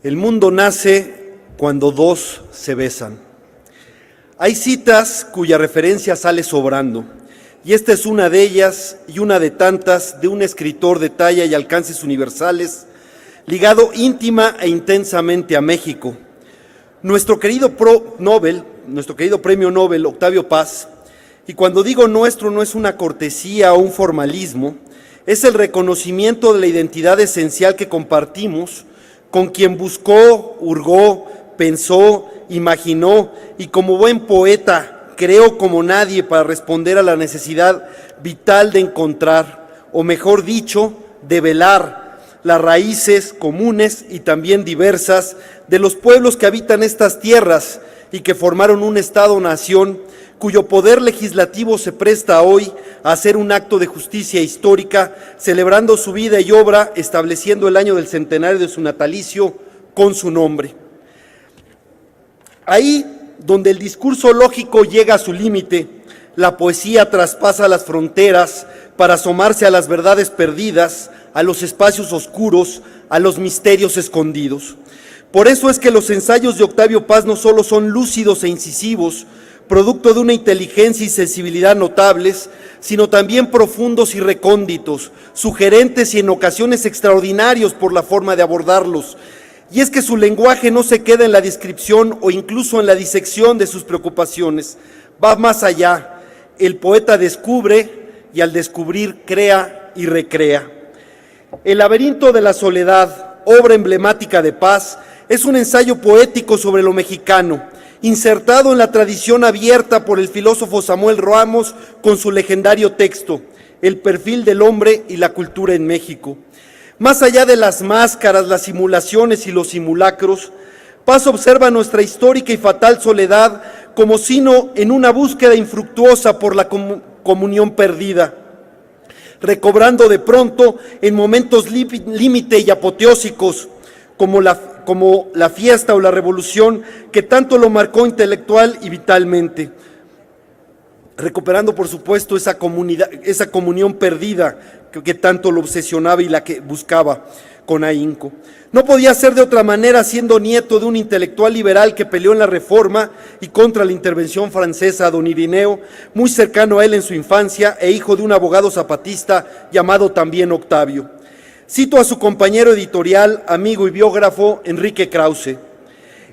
El mundo nace cuando dos se besan. Hay citas cuya referencia sale sobrando, y esta es una de ellas y una de tantas de un escritor de talla y alcances universales, ligado íntima e intensamente a México. Nuestro querido premio Nobel, Octavio Paz, y cuando digo nuestro no es una cortesía o un formalismo, es el reconocimiento de la identidad esencial que compartimos con quien buscó, hurgó, pensó, imaginó y como buen poeta creó como nadie para responder a la necesidad vital de encontrar, o mejor dicho, de velar las raíces comunes y también diversas de los pueblos que habitan estas tierras y que formaron un Estado-nación cuyo poder legislativo se presta hoy a hacer un acto de justicia histórica, celebrando su vida y obra, estableciendo el año del centenario de su natalicio con su nombre. Ahí donde el discurso lógico llega a su límite, la poesía traspasa las fronteras para asomarse a las verdades perdidas, a los espacios oscuros, a los misterios escondidos. Por eso es que los ensayos de Octavio Paz no solo son lúcidos e incisivos, producto de una inteligencia y sensibilidad notables, sino también profundos y recónditos, sugerentes y en ocasiones extraordinarios por la forma de abordarlos. Y es que su lenguaje no se queda en la descripción o incluso en la disección de sus preocupaciones, va más allá. El poeta descubre y al descubrir crea y recrea. El laberinto de la soledad, obra emblemática de Paz, es un ensayo poético sobre lo mexicano, insertado en la tradición abierta por el filósofo Samuel Ramos con su legendario texto, El perfil del hombre y la cultura en México. Más allá de las máscaras, las simulaciones y los simulacros, Paz observa nuestra histórica y fatal soledad como sino en una búsqueda infructuosa por la comunión perdida, recobrando de pronto en momentos límite y apoteósicos, como la fiesta o la revolución que tanto lo marcó intelectual y vitalmente, recuperando por supuesto esa comunión perdida que tanto lo obsesionaba y la que buscaba con ahínco. No podía ser de otra manera siendo nieto de un intelectual liberal que peleó en la Reforma y contra la intervención francesa, don Irineo, muy cercano a él en su infancia e hijo de un abogado zapatista llamado también Octavio. Cito a su compañero editorial, amigo y biógrafo, Enrique Krause.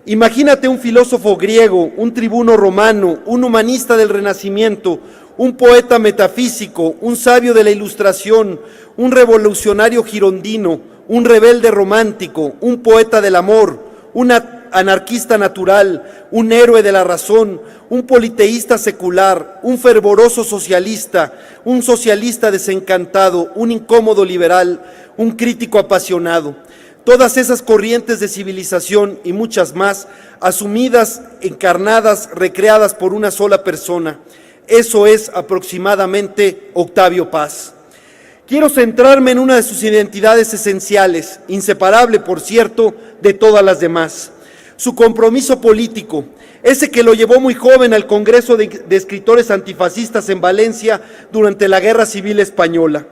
Imagínate un filósofo griego, un tribuno romano, un humanista del Renacimiento, un poeta metafísico, un sabio de la Ilustración, un revolucionario girondino, un rebelde romántico, un poeta del amor, un anarquista natural, un héroe de la razón, un politeísta secular, un fervoroso socialista, un socialista desencantado, un incómodo liberal, un crítico apasionado. Todas esas corrientes de civilización y muchas más, asumidas, encarnadas, recreadas por una sola persona. Eso es aproximadamente Octavio Paz. Quiero centrarme en una de sus identidades esenciales, inseparable, por cierto, de todas las demás. Su compromiso político, ese que lo llevó muy joven al Congreso de Escritores Antifascistas en Valencia durante la Guerra Civil Española.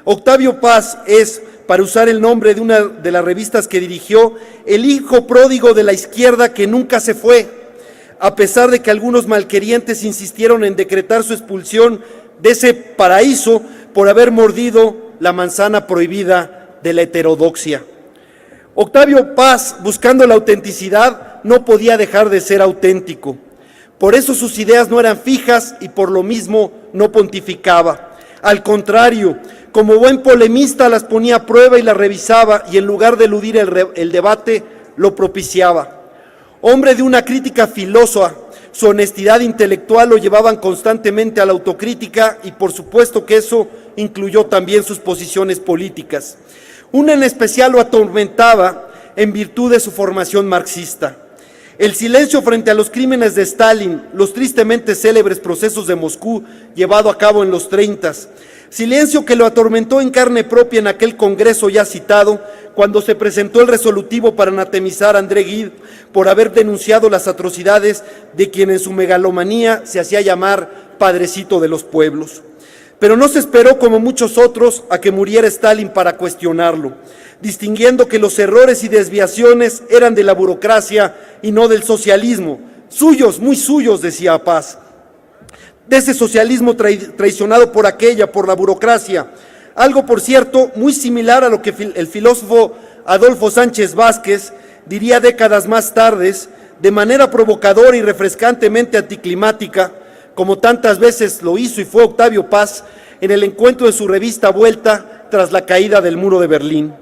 Octavio Paz es, para usar el nombre de una de las revistas que dirigió, el hijo pródigo de la izquierda que nunca se fue, a pesar de que algunos malquerientes insistieron en decretar su expulsión de ese paraíso por haber mordido la manzana prohibida de la heterodoxia. Octavio Paz, buscando la autenticidad, no podía dejar de ser auténtico. Por eso sus ideas no eran fijas y por lo mismo no pontificaba. Al contrario, como buen polemista las ponía a prueba y las revisaba y en lugar de eludir el debate, lo propiciaba. Hombre de una crítica filosa, su honestidad intelectual lo llevaban constantemente a la autocrítica y por supuesto que eso incluyó también sus posiciones políticas. Una en especial lo atormentaba en virtud de su formación marxista. El silencio frente a los crímenes de Stalin, los tristemente célebres procesos de Moscú llevado a cabo en los 30s, silencio que lo atormentó en carne propia en aquel congreso ya citado, cuando se presentó el resolutivo para anatemizar a André Gide por haber denunciado las atrocidades de quien en su megalomanía se hacía llamar padrecito de los pueblos. Pero no se esperó, como muchos otros, a que muriera Stalin para cuestionarlo, distinguiendo que los errores y desviaciones eran de la burocracia y no del socialismo. Suyos, muy suyos, decía Paz. De ese socialismo traicionado por la burocracia. Algo, por cierto, muy similar a lo que el filósofo Adolfo Sánchez Vázquez diría décadas más tarde, de manera provocadora y refrescantemente anticlimática, como tantas veces lo hizo y fue Octavio Paz en el encuentro de su revista Vuelta tras la caída del muro de Berlín.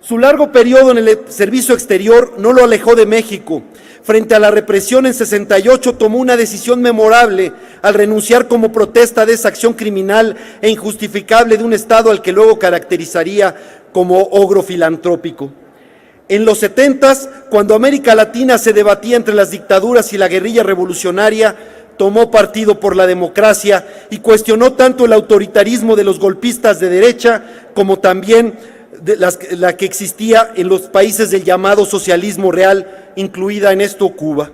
Su largo periodo en el servicio exterior no lo alejó de México. Frente a la represión en 68 tomó una decisión memorable al renunciar como protesta de esa acción criminal e injustificable de un Estado al que luego caracterizaría como ogro filantrópico. En los 70s, cuando América Latina se debatía entre las dictaduras y la guerrilla revolucionaria, tomó partido por la democracia y cuestionó tanto el autoritarismo de los golpistas de derecha como también la que existía en los países del llamado socialismo real, incluida en esto Cuba.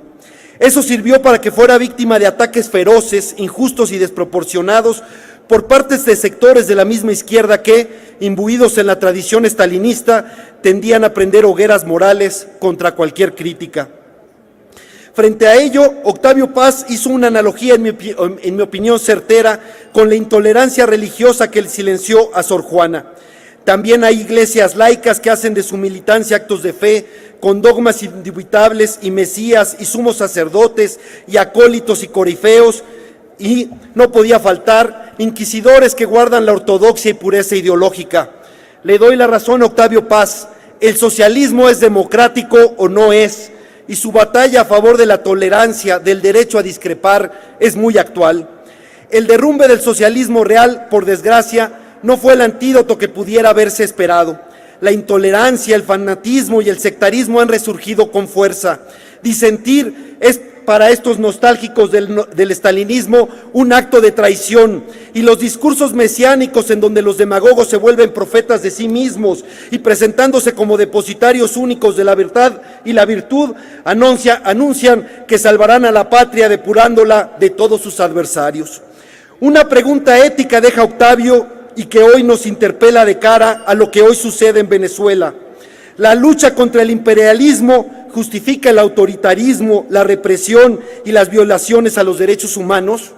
Eso sirvió para que fuera víctima de ataques feroces, injustos y desproporcionados por partes de sectores de la misma izquierda que, imbuidos en la tradición estalinista, tendían a prender hogueras morales contra cualquier crítica. Frente a ello, Octavio Paz hizo una analogía, en mi opinión certera, con la intolerancia religiosa que silenció a Sor Juana. También hay iglesias laicas que hacen de su militancia actos de fe, con dogmas indubitables y mesías y sumos sacerdotes y acólitos y corifeos, y no podía faltar inquisidores que guardan la ortodoxia y pureza ideológica. Le doy la razón a Octavio Paz, el socialismo es democrático o no es, y su batalla a favor de la tolerancia, del derecho a discrepar, es muy actual. El derrumbe del socialismo real, por desgracia, no fue el antídoto que pudiera haberse esperado. La intolerancia, el fanatismo y el sectarismo han resurgido con fuerza. Disentir es para estos nostálgicos del estalinismo un acto de traición, y los discursos mesiánicos en donde los demagogos se vuelven profetas de sí mismos y presentándose como depositarios únicos de la verdad y la virtud anuncian que salvarán a la patria depurándola de todos sus adversarios. Una pregunta ética deja Octavio y que hoy nos interpela de cara a lo que hoy sucede en Venezuela. La lucha contra el imperialismo justifica el autoritarismo, la represión y las violaciones a los derechos humanos.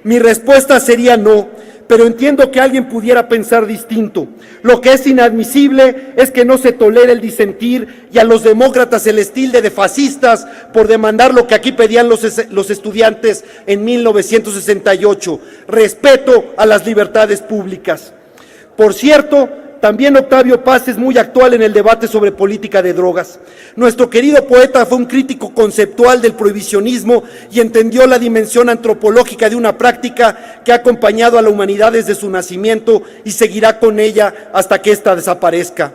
Mi respuesta sería no, pero entiendo que alguien pudiera pensar distinto. Lo que es inadmisible es que no se tolere el disentir y a los demócratas se les tilde de fascistas por demandar lo que aquí pedían los estudiantes en 1968, respeto a las libertades públicas. Por cierto, también Octavio Paz es muy actual en el debate sobre política de drogas. Nuestro querido poeta fue un crítico conceptual del prohibicionismo y entendió la dimensión antropológica de una práctica que ha acompañado a la humanidad desde su nacimiento y seguirá con ella hasta que ésta desaparezca.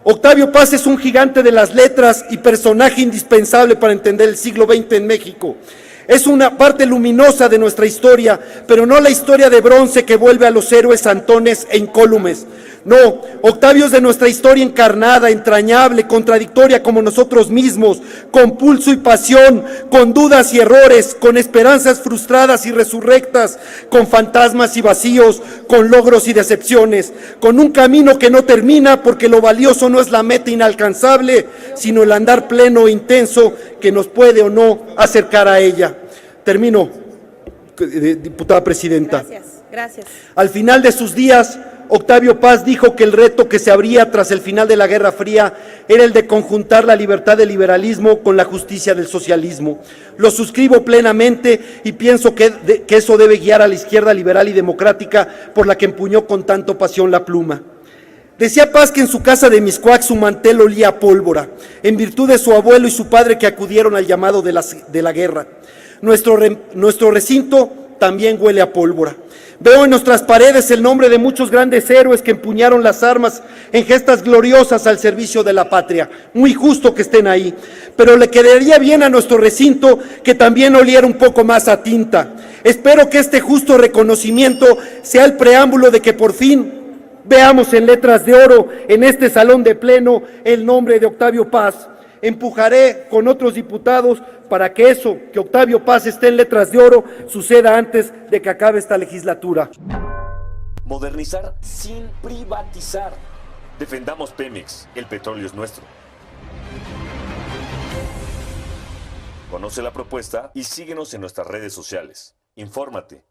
Octavio Paz es un gigante de las letras y personaje indispensable para entender el siglo XX en México. Es una parte luminosa de nuestra historia, pero no la historia de bronce que vuelve a los héroes santones e incólumes. No, Octavio es de nuestra historia encarnada, entrañable, contradictoria como nosotros mismos, con pulso y pasión, con dudas y errores, con esperanzas frustradas y resurrectas, con fantasmas y vacíos, con logros y decepciones, con un camino que no termina porque lo valioso no es la meta inalcanzable, sino el andar pleno e intenso que nos puede o no acercar a ella. Termino, diputada presidenta. Gracias. Al final de sus días, Octavio Paz dijo que el reto que se abría tras el final de la Guerra Fría era el de conjuntar la libertad del liberalismo con la justicia del socialismo. Lo suscribo plenamente y pienso que eso debe guiar a la izquierda liberal y democrática por la que empuñó con tanto pasión la pluma. Decía Paz que en su casa de Mixcoac su mantel olía a pólvora, en virtud de su abuelo y su padre que acudieron al llamado de la guerra. Nuestro recinto también huele a pólvora. Veo en nuestras paredes el nombre de muchos grandes héroes que empuñaron las armas en gestas gloriosas al servicio de la patria. Muy justo que estén ahí, pero le quedaría bien a nuestro recinto que también oliera un poco más a tinta. Espero que este justo reconocimiento sea el preámbulo de que por fin veamos en letras de oro en este salón de pleno el nombre de Octavio Paz. Empujaré con otros diputados para que eso, que Octavio Paz esté en letras de oro, suceda antes de que acabe esta legislatura. Modernizar sin privatizar. Defendamos Pemex, el petróleo es nuestro. Conoce la propuesta y síguenos en nuestras redes sociales. Infórmate.